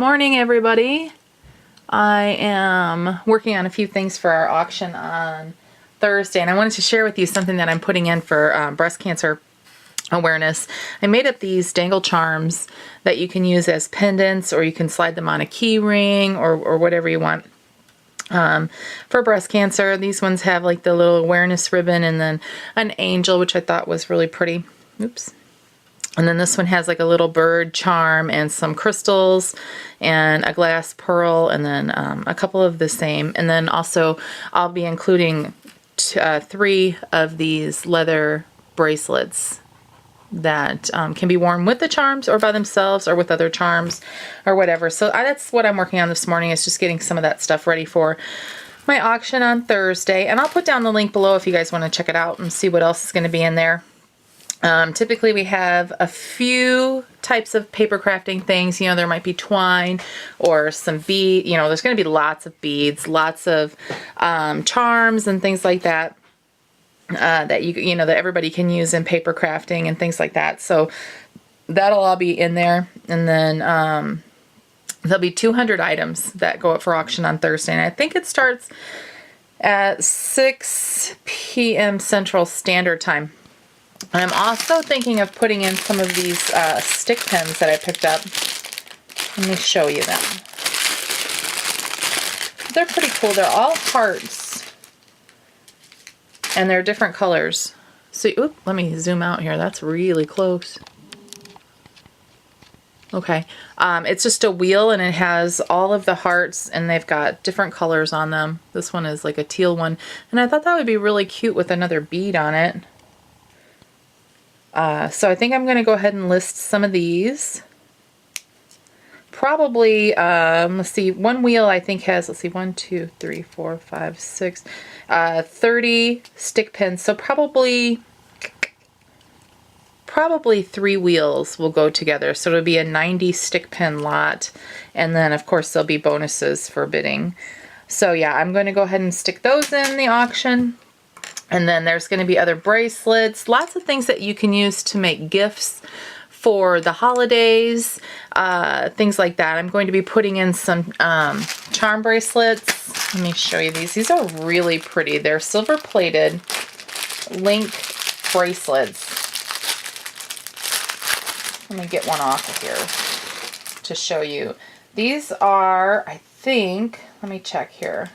Morning, everybody. I am working on a few things for our auction on Thursday, and I wanted to share with you something that I'm putting in for breast cancer awareness. I made up these dangle charms that you can use as pendants, or you can slide them on a key ring or whatever you want. For breast cancer, these ones have like the little awareness ribbon and then an angel, which I thought was really pretty. Oops. And then this one has like a little bird charm and some crystals and a glass pearl, and then a couple of the same. And then also I'll be including 3 of these leather bracelets that can be worn with the charms or by themselves or with other charms or whatever. So that's what I'm working on this morning, is just getting some of that stuff ready for my auction on Thursday. And I'll put down the link below if you guys want to check it out and see what else is going to be in there. Typically we have a few types of paper crafting things. You know, there might be twine or some bead. You know, there's going to be lots of beads, lots of charms and things like that. That that everybody can use in paper crafting and things like that. So that'll all be in there. And then there'll be 200 items that go up for auction on Thursday. And I think it starts at 6 p.m. Central Standard Time. I'm also thinking of putting in some of these stick pens that I picked up. Let me show you them. They're pretty cool. They're all hearts. And they're different colors. So, let me zoom out here. That's really close. Okay. It's just a wheel, and it has all of the hearts, and they've got different colors on them. This one is like a teal one. And I thought that would be really cute with another bead on it. So I think I'm going to go ahead and list some of these. Probably, let's see, one wheel I think has, 1, 2, 3, 4, 5, 6, 30 stick pins. So probably 3 wheels will go together. So it'll be a 90 stick pin lot. And then of course there'll be bonuses for bidding. So yeah, I'm going to go ahead and stick those in the auction. And then there's going to be other bracelets, lots of things that you can use to make gifts for the holidays, things like that. I'm going to be putting in some charm bracelets. Let me show you these. These are really pretty. They're silver plated link bracelets. Let me get one off of here to show you. These are, I think, let me check here.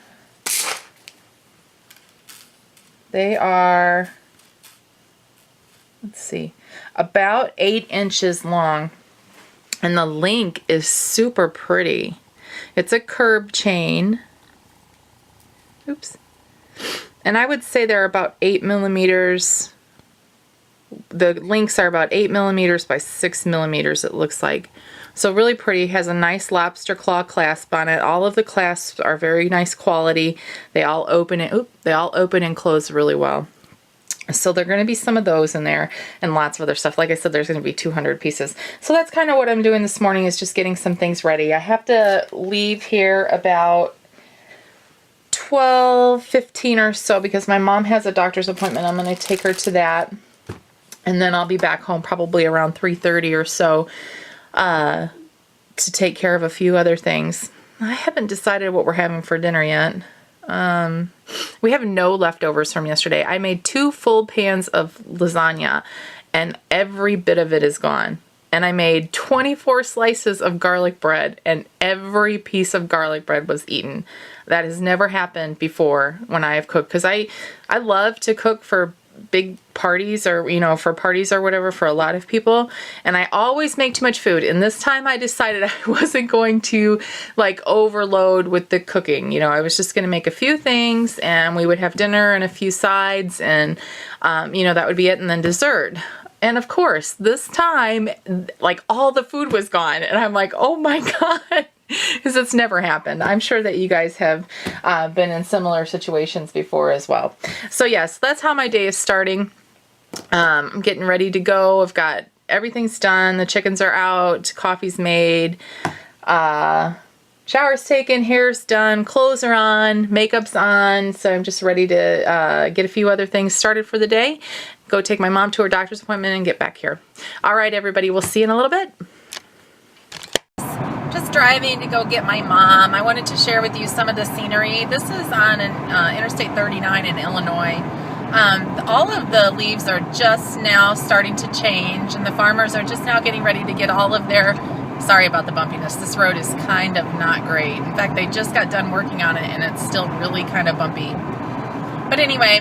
They are, let's see, about 8 inches long, and the link is super pretty. It's a curb chain. Oops. And I would say they're about 8 millimeters. The links are about 8 millimeters by 6 millimeters, it looks like. So really pretty. Has a nice lobster claw clasp on it. All of the clasps are very nice quality. They all open and close really well. So there are going to be some of those in there and lots of other stuff. Like I said, there's going to be 200 pieces. So that's kind of what I'm doing this morning, is just getting some things ready. I have to leave here about 12:15 or so because my mom has a doctor's appointment. I'm going to take her to that. And then I'll be back home probably around 3:30 or so. To take care of a few other things. I haven't decided what we're having for dinner yet. We have no leftovers from yesterday. I made 2 full pans of lasagna, and every bit of it is gone. And I made 24 slices of garlic bread, and every piece of garlic bread was eaten. That has never happened before when I have cooked, because I love to cook for big parties, or for parties or whatever, for a lot of people, and I always make too much food. And this time I decided I wasn't going to like overload with the cooking. I was just going to make a few things, and we would have dinner and a few sides, and that would be it, and then dessert. And of course this time, like, all the food was gone, and I'm like, oh my god. Because it's never happened. I'm sure that you guys have been in similar situations before as well. So yes, that's how my day is starting. I'm getting ready to go. I've got everything's done. The chickens are out. Coffee's made. Shower's taken. Hair's done. Clothes are on. Makeup's on. So I'm just ready to get a few other things started for the day. Go take my mom to her doctor's appointment and get back here. All right, everybody. We'll see you in a little bit. Just driving to go get my mom. I wanted to share with you some of the scenery. This is on Interstate 39 in Illinois. All of the leaves are just now starting to change, and the farmers are just now getting ready to get all of their, sorry about the bumpiness, this road is kind of not great. In fact, they just got done working on it and it's still really kind of bumpy. But anyway,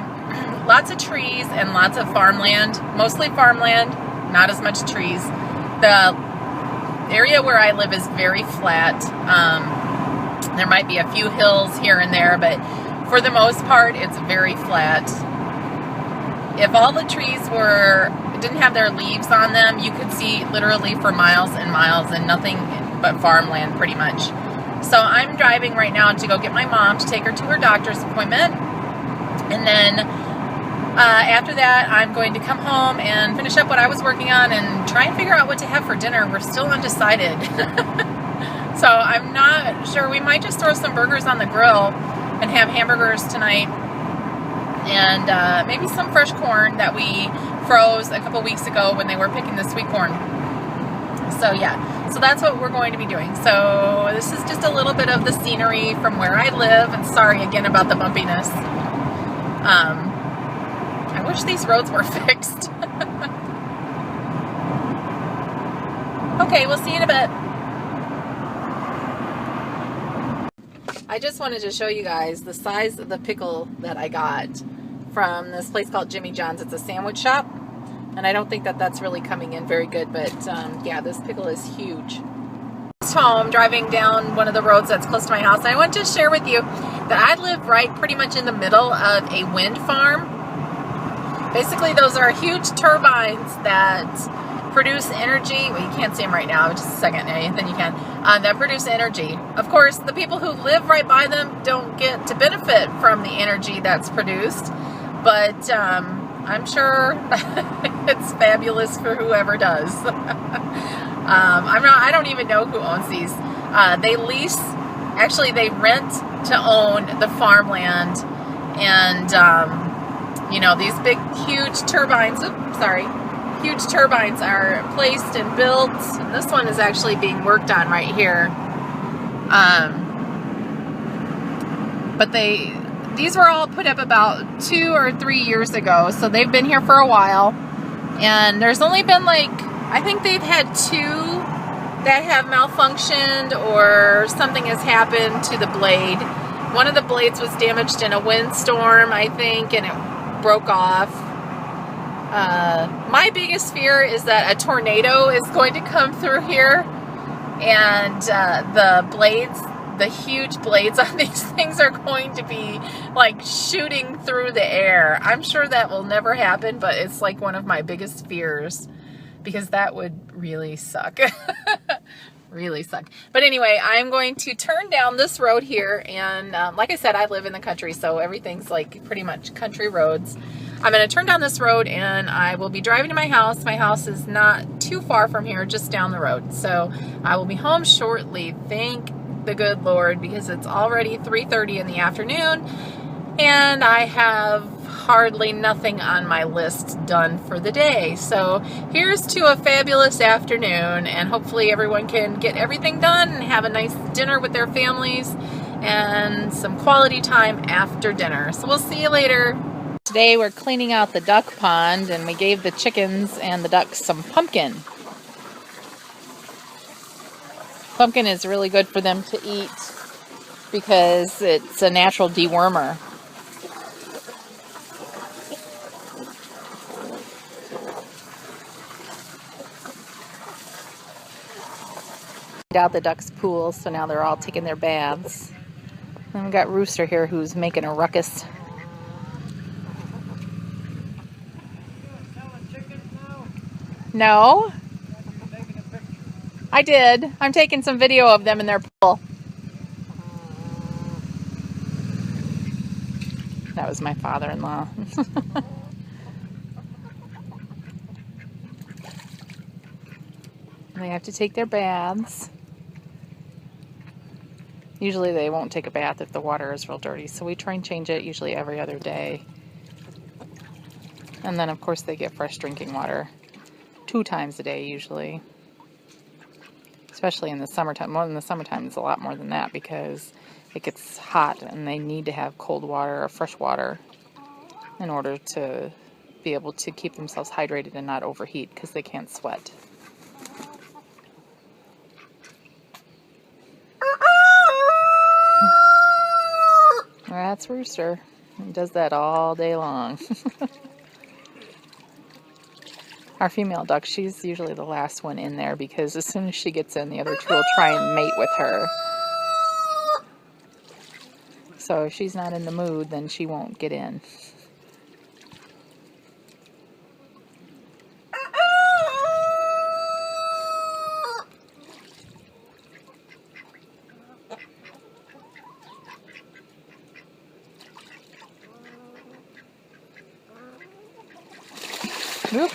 lots of trees and lots of farmland, mostly farmland, not as much trees. The area where I live is very flat. There might be a few hills here and there, but for the most part, it's very flat. If all the trees didn't have their leaves on them, you could see literally for miles and miles and nothing but farmland pretty much. So I'm driving right now to go get my mom to take her to her doctor's appointment. And then after that, I'm going to come home and finish up what I was working on and try and figure out what to have for dinner. We're still undecided. So I'm not sure. We might just throw some burgers on the grill and have hamburgers tonight. And maybe some fresh corn that we froze a couple weeks ago when they were picking the sweet corn. So yeah, so that's what we're going to be doing. So this is just a little bit of the scenery from where I live. And sorry again about the bumpiness. I wish these roads were fixed. Okay, we'll see you in a bit. I just wanted to show you guys the size of the pickle that I got from this place called Jimmy John's. It's a sandwich shop, and I don't think that that's really coming in very good, but yeah, this pickle is huge. Home, driving down one of the roads that's close to my house, and I want to share with you that I live right pretty much in the middle of a wind farm. Basically, those are huge turbines that produce energy. Well, you can't see them right now, just a second, then you can. That produce energy. Of course, the people who live right by them don't get to benefit from the energy that's produced, but I'm sure it's fabulous for whoever does. I don't even know who owns these. They lease, actually they rent to own the farmland, and you know, these big, huge turbines, huge turbines are placed and built, and this one is actually being worked on right here. But these were all put up about 2 or 3 years ago, so they've been here for a while, and there's only been like, I think they've had 2 that have malfunctioned or something has happened to the blade. One of the blades was damaged in a windstorm, I think, and it broke off. My biggest fear is that a tornado is going to come through here, and the huge blades on these things are going to be like shooting through the air. I'm sure that will never happen, but it's like one of my biggest fears, because that would really suck. Really suck. But anyway, I'm going to turn down this road here, and like I said, I live in the country, so everything's like pretty much country roads. I'm going to turn down this road, and I will be driving to my house. My house is not too far from here, just down the road. So I will be home shortly, thank the good Lord, because it's already 3:30 in the afternoon, and I have hardly nothing on my list done for the day. So here's to a fabulous afternoon, and hopefully everyone can get everything done and have a nice dinner with their families and some quality time after dinner. So we'll see you later. Today we're cleaning out the duck pond, and we gave the chickens and the ducks some pumpkin. Pumpkin is really good for them to eat because it's a natural dewormer. Out the ducks' pool, so now they're all taking their baths. And we've got Rooster here who's making a ruckus. No? I did. I'm taking some video of them in their pool. That was my father-in-law. They have to take their baths. Usually they won't take a bath if the water is real dirty, so we try and change it usually every other day. And then of course they get fresh drinking water 2 times a day usually. especially in the summertime. More than the summertime, it's a lot more than that because it gets hot and they need to have cold water or fresh water in order to be able to keep themselves hydrated and not overheat because they can't sweat. That's Rooster. He does that all day long. Our female duck, she's usually the last one in there because as soon as she gets in, the other two will try and mate with her. So if she's not in the mood, then she won't get in. Oop.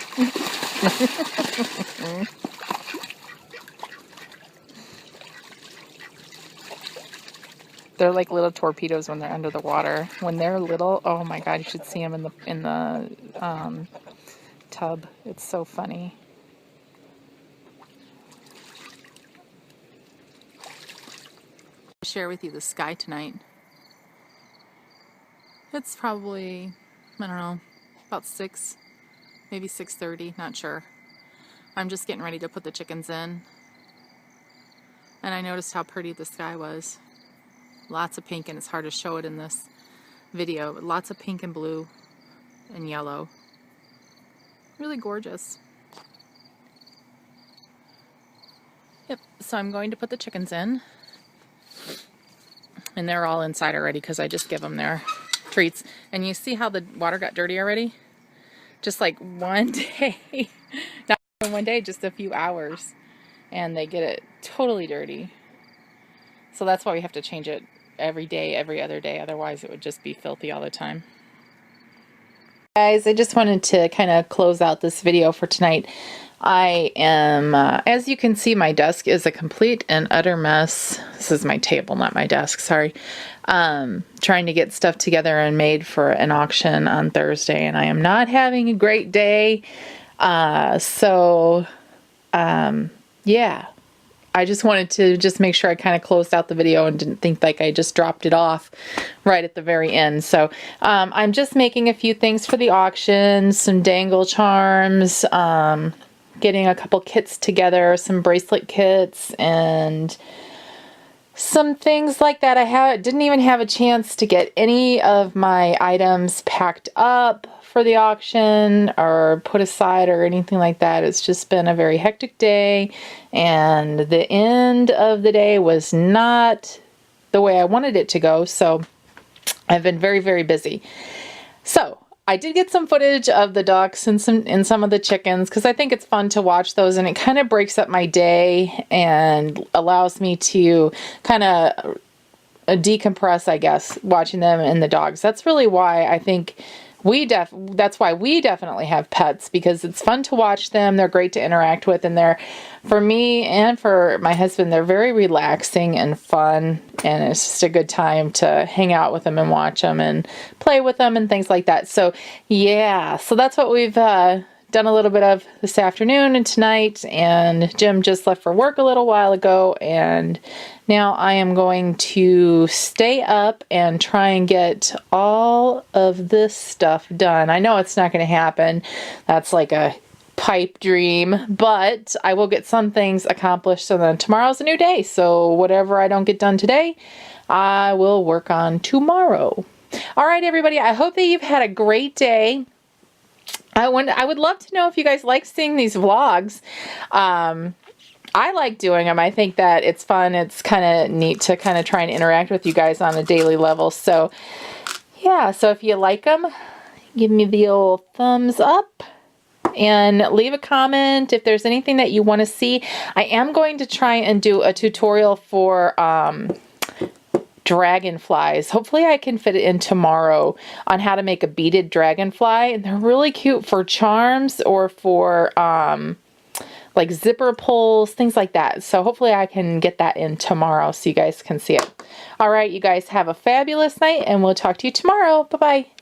They're like little torpedoes when they're under the water. When they're little, oh my God, you should see them in the tub. It's so funny. I'll share with you the sky tonight. It's probably, I don't know, about 6, maybe 6:30, not sure. I'm just getting ready to put the chickens in. And I noticed how pretty the sky was. Lots of pink, and it's hard to show it in this video, but lots of pink and blue and yellow. Really gorgeous. Yep, so I'm going to put the chickens in. And they're all inside already because I just give them their treats. And you see how the water got dirty already? Just like one day. Not even one day, just a few hours. And they get it totally dirty. So that's why we have to change it every day, every other day. Otherwise it would just be filthy all the time. Guys, I just wanted to kind of close out this video for tonight. I am, as you can see, my desk is a complete and utter mess. This is my table, not my desk, sorry. Trying to get stuff together and made for an auction on Thursday, and I am not having a great day. Yeah. I just wanted to just make sure I kind of closed out the video and didn't think like I just dropped it off right at the very end. So I'm just making a few things for the auction, some dangle charms, getting a couple kits together, some bracelet kits, and some things like that. I didn't even have a chance to get any of my items packed up for the auction or put aside or anything like that. It's just been a very hectic day, and the end of the day was not the way I wanted it to go, so I've been very, very busy. So I did get some footage of the ducks and some of the chickens because I think it's fun to watch those, and it kind of breaks up my day and allows me to kind of decompress, I guess, watching them and the dogs. That's really why I think that's why we definitely have pets, because it's fun to watch them. They're great to interact with, and they're, for me and for my husband, they're very relaxing and fun, and it's just a good time to hang out with them and watch them and play with them and things like that. So yeah, so that's what we've done a little bit of this afternoon and tonight, and Jim just left for work a little while ago, and now I am going to stay up and try and get all of this stuff done. I know it's not going to happen. That's like a pipe dream, but I will get some things accomplished, so then tomorrow's a new day. So whatever I don't get done today, I will work on tomorrow. All right, everybody, I hope that you've had a great day. I would love to know if you guys like seeing these vlogs. I like doing them. I think that it's fun. It's kind of neat to kind of try and interact with you guys on a daily level. So yeah, so if you like them, give me the old thumbs up and leave a comment if there's anything that you want to see. I am going to try and do a tutorial for dragonflies. Hopefully I can fit it in tomorrow on how to make a beaded dragonfly, and they're really cute for charms or for like zipper pulls, things like that. So hopefully I can get that in tomorrow so you guys can see it. All right, you guys have a fabulous night, and we'll talk to you tomorrow. Bye-bye.